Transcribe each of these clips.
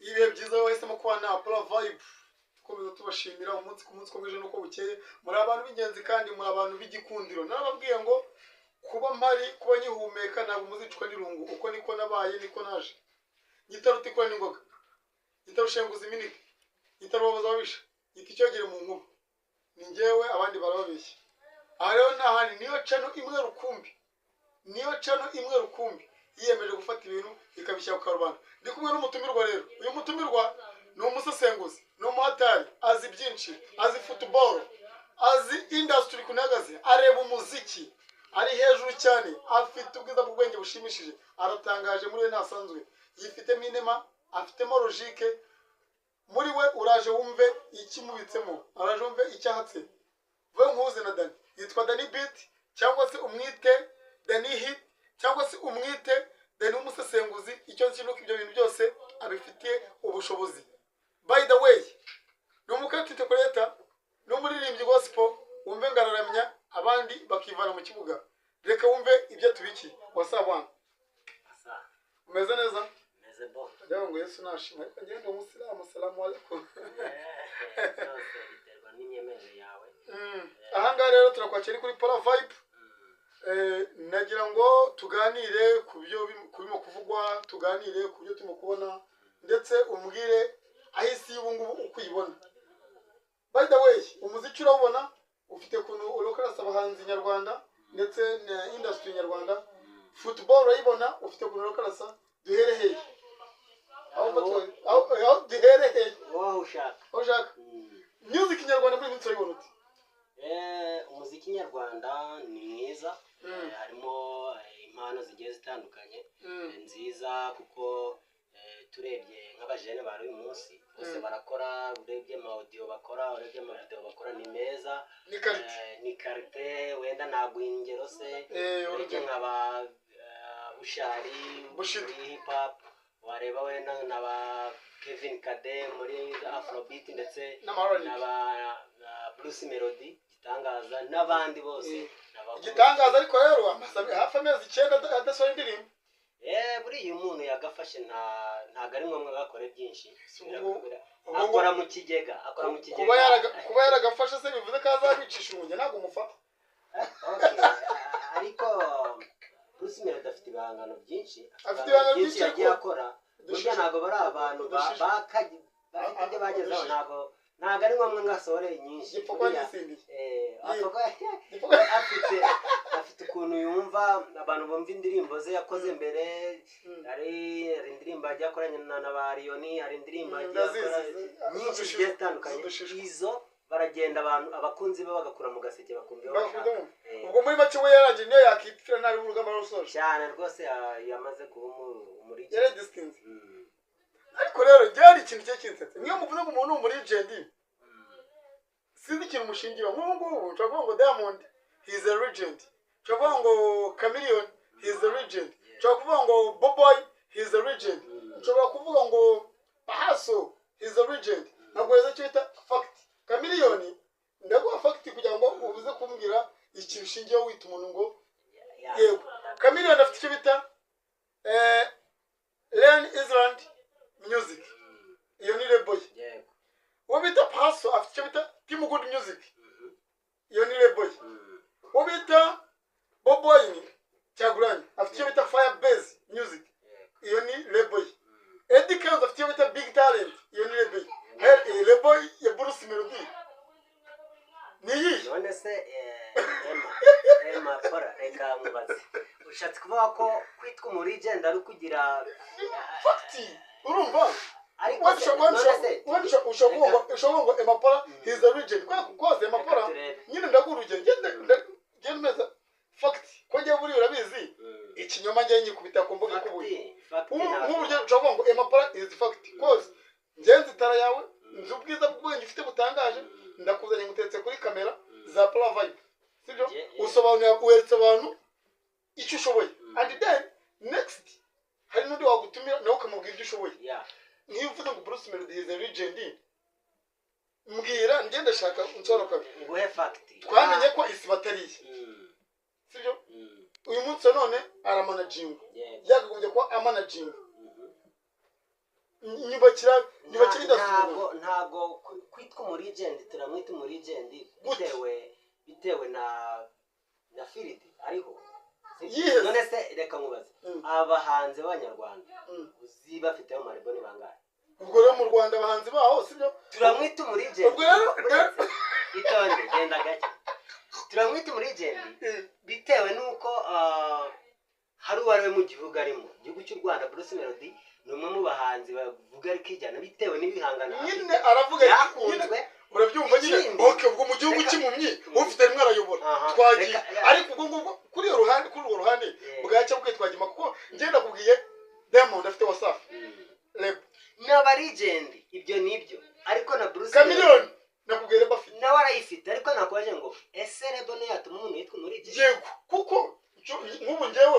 ibihe byiza wahisemo kuba na Apollo Vibe. Komeza tubashimira umunsi ku munsi komeje nuko bukeye. Muri abantu b'ingenzi kandi muri abantu b'igikundiro. Nababwiye ngo kuba mpari kuba nyihumeka ntabwo muzicwa n'irungu. Uko niko nabaye niko naje. Gitaruti kwa n'ingoga. Gitarushenguza iminike. Gitarubabaza babisha. Ikicyogere mu nkuba. Ni njyewe abandi barababeshya. Aha rero ntahandi niyo channel imwe rukumbi. Niyo channel imwe rukumbi. Yiyemeje gufata ibintu ikabishyira ku karubanda. Ndi kumwe n'umutumirwa rero. Uyu mutumirwa ni umusesenguzi, ni umuhatari, azi byinshi, azi football, azi industry kunagaze, areba umuziki, ari hejuru cyane, afite ubwiza bw'ubwenge bushimishije, aratangaje muri we ntasanzwe, yifitemo inema, afitemo logique, muri we uraje wumve ikimubitsemo, araje wumve icyahatse. Vuga nkuze na Dani, yitwa Dani Beat, cyangwa se umwite Dani Hit, cyangwa se umwite Dani umusesenguzi, icyo nzi nuko ibyo bintu byose abifitiye ubushobozi. By the way, numukatite koleta numuririmbyi gospel wumve ngararamya abandi bakivana mu kibuga. Reka wumve ibyo tubiki. Wasabana. Asa. Umeze neza? Meze bo. Ndavuga ngo Yesu nashima. Ariko ngende umusilamu salamu alaykum. Byose biterwa n'imyemerere yawe. Aha ngaha rero turakwakira kuri Apollo Vibe. Nagira ngo tuganire ku byo kurimo kuvugwa, tuganire ku byo turimo kubona ndetse umbwire ahisi y'ubungubu ukuyibona. By the way, umuziki urabona ufite kuntu urokarasa abahanzi nyarwanda ndetse na industry nyarwanda. Football urayibona ufite kuntu urokarasa duhereheye. Aho duhereheye. Wowe ushaka. Ushaka. Music nyarwanda muri minsi urayibona uti? Umuziki nyarwanda ni mwiza. Harimo impano zigiye zitandukanye nziza kuko turebye nk'abajene bari uyu munsi bose barakora, urebye ama audio bakora, urebye ama video bakora ni meza, ni karite wenda ntabwo ingero se urebye nk'aba Bushari hip hop, wareba wenda n'aba Kevin Kade muri Afrobeat ndetse n'aba Bruce Melody gitangaza n'abandi bose gitangaza. Ariko rero amasabe hafi amezi 9 adasohora indirimbo. Buri uyu muntu yagafashe ntago ari ngombwa gakore byinshi. Akora mu kigega, kuba yaragafashe se bivuze ko azabicisha umunye ntago umufata. Ariko Bruce Melody afite ibihangano byinshi, yagiye akora. Burya ntago bari abantu bafite ibyo bagezeho, ntago ari ngombwa ngasohore nyinshi. Afite ukuntu yumva abantu bumva indirimbo ze yakoze mbere. Hari indirimbo ajya akoranye na Bariyoni, hari indirimbo ajya akora nyinshi zigiye zitandukanye. Izo baragenda abantu abakunzi be bagakura mu gaseke bakumva. Ubwo muri make we yaranje niyo yakitira nabi urugamba rusoje cyane rwose, yamaze kuba muri distance. Ariko rero byari ikintu cye kinsetse. Niyo muvuze ngo umuntu muri legend, sinzi ikintu mushingira. Nk'ubu nshobora ngo Diamond, he is a legend. Nshobora ngo Chameleone, he is a legend. Nshobora kuvuga ngo Boboy, he is a legend. Nshobora kuvuga ngo Pahaso, he is a legend. Ntabwo yeza cyita fact. Chameleone ndaguha fact kugira ngo ubuze kumbwira ikintu ushingiye wita umuntu ngo yego. Chameleone afite icyo bita Learn Island Music. Iyo ni label. Yego. Uwo bita Pahaso afite icyo bita Team Good Music. Iyo ni label. Uwo bita Boboy Cyaguranye afite icyo bita Firebase Music. Iyo ni label. Eddie Kenzo afite icyo bita Big Talent. Iyo ni label. Label ya Bruce Melody. Niyi. None se Emma Pora reka mubaze. Ushatse kuvuga ko kwitwa muri legend ari kugira fact. Urumva? Ariko ushobora ngo Emma Pora he is a legend. Kwa Emma Pora nyine ndaguruje ngende fact ko ngiye buri urabizi ikinyoma ngiye nyikubita ku mbuga kubuye. Nk'uburyo ushobora ngo Emma Pora is fact cause ngenzi tara yawe nzi ubwiza bw'ubwenge ufite butangaje, ndakuzanye ngutetse kuri kamera za Apollo Vibe, sibyo? Usobanura uweretse abantu icyo ushoboye, and then next hari n'undi wagutumira nawe ukamubwira ibyo ushoboye. Niyo uvuze ngo Bruce Melody is a legend, mbwira ngende shaka unsonoka nguhe fact. Twamenye ko isi batariye, sibyo? Uyu munsi none aramanaging, yagagombye ko amanaging. nyubakira industry. ntabwo kwitwa umuregend turamwita umuregend bitewe na field ariho. None se reka nkubaze abahanzi b'abanyarwanda uzi bafiteho mariboni bangahe? Ubwo rero mu Rwanda abahanzi baho sibyo turamwita umuregend. Ubwo rero itonde genda gake. Turamwita umuregend bitewe nuko hari uwariwe mu gihugu arimo igihugu cy'u Rwanda. Bruce Melody ni umwe mu bahanzi bavuga ari kijyana bitewe n'ibihangano nyine aravuga yakunzwe. Urabyumva nyine okay ubwo mu gihugu cy'imumyi ufite rimwe arayobora twagiye ariko ubwo kuri urwo ruhande bwacyo bwitwagima kuko ngenda kubwiye Diamond afite Wasafi n'aba legend ibyo nibyo ariko na Bruce Chameleone nakubwiye bafite nawe arayifite ariko nakwaje ngo ese rebo ne yatuma umuntu yitwa umuregend yego kuko nk'ubu ngewe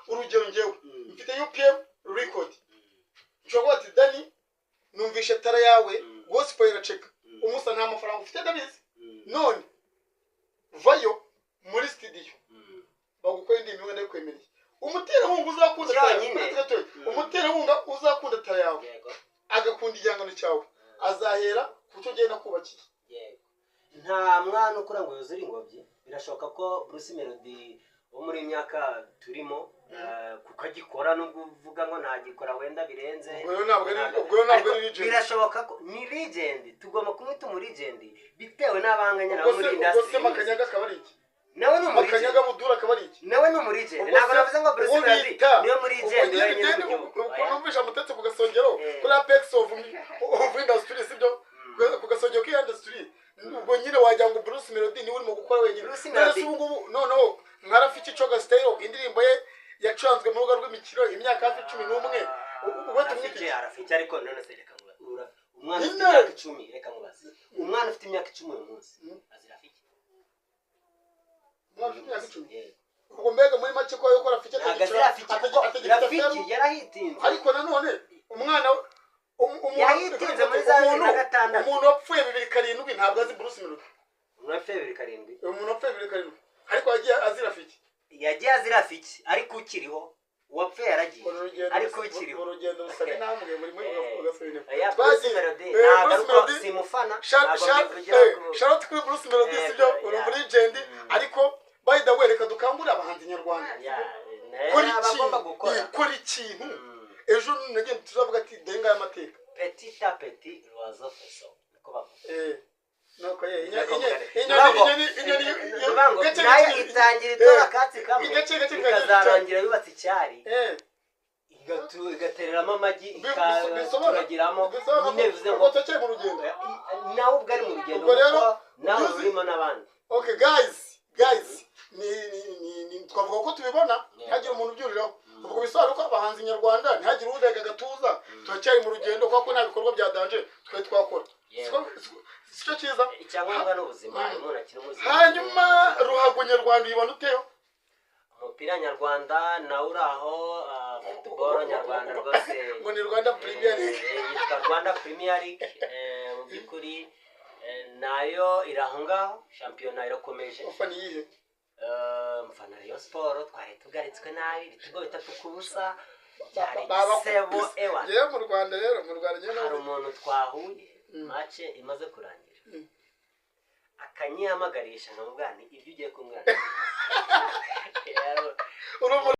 urugero ngewe mfite UPM record nshobora ati Dani numvishe tara yawe gospel iraceka umusa nta mafaranga ufite ndabizi none vayo muri studio bagukora indi imwe ndakwemereye umuterankunga uzakunda tara umuterankunga uzakunda tara yawe agakunda igihangano cyawe azahera kuko ugenda kubakiye. Nta mwana ukura ngo yuzure ingobyi. Birashoboka ko Bruce Melody wo muri imyaka turimo kuko agikora nubwo uvuga ngo ntagikora wenda birenze. Ubwo ntabwo ari legend. Birashoboka ko ni legend. Tugomba kumwita umuregend bitewe n'abanganya nawe muri industry. Ubwo se Makanyaga akaba iki? Nawe ni umuregend. Makanyaga Budura akaba iki? Nawe ni umuregend. Ntabwo navuze ngo Bruce Melody niyo muregend wenyine mu gihugu. Kumvisha mutetse ku gasongero kuri Apex of industry sibyo ku gasongero k'iyi industry. Ubwo nyine wajya ngo Bruce Melody niwe urimo gukora wenyine. Nese ubu noneho Nkarafiki Coga Style indirimbo ye yacanzwe mu rugo rw'imikiro imyaka hafi 11 ubwo tumwite arafiki ariko none se reka ngura umwana ufite imyaka 10 reka mubaze umwana ufite imyaka 10 uyu munsi azirafiki umwana ufite imyaka 10 ubwo mbega muri make ko yo Rafiki Rafiki yarahitinze ariko nanone umwana yahitinze muri za 2006 umuntu wapfuye 2007 ntabwo azi Bruce Melody. Umuntu wapfuye 2007 umuntu wapfuye 2007 ariko yagiye azirafiki azirafiki ariko ukiriho uwapfuye yaragiye ariko ukiriho urugendo rusabe namwe muri ugasubira Bruce Melody ntabwo simufana shout kuri Bruce Melody sibyo uri legend ariko by the way reka dukangura abahanzi nyarwanda kuri ikintu ejo nagiye tuzavuga ati denga y'amateka petit à petit l'oiseau fait son niko bavuga noko nayo itangira itora akatsi kamwe ikazarangira yubatse icyari igatereramo amagi ikaragiramo nyine bivuze ngo tokeye mu rugendo nawe ubwo ari mu rugendo kuko nawe urimo n'abandi. Okay guys ni twavuga ko tubibona ntihagire umuntu ubyuriraho ubwo bisobanura ko abahanzi nyarwanda ntihagire urega gatuza turacyari mu rugendo kuko nta bikorwa bya danje twe twakora sicyo cyiza icyangombwa n'ubuzima umuntu akiri muzima. Hanyuma ruhago nyarwanda ibona uteho umupira nyarwanda nawe uraho football nyarwanda rwose ngo ni Rwanda Premier League yitwa Rwanda Premier League mu by'ukuri nayo irahungaho shampiyona irakomeje. ufana iyihe mfana Rayon Sport twari tugaritswe nabi ibitego 3-0 cyari sebo ewa yewe mu Rwanda rero hari umuntu twahuye match imaze kurangira akanyamagarisha nkamubwani ibyo ugiye kumwana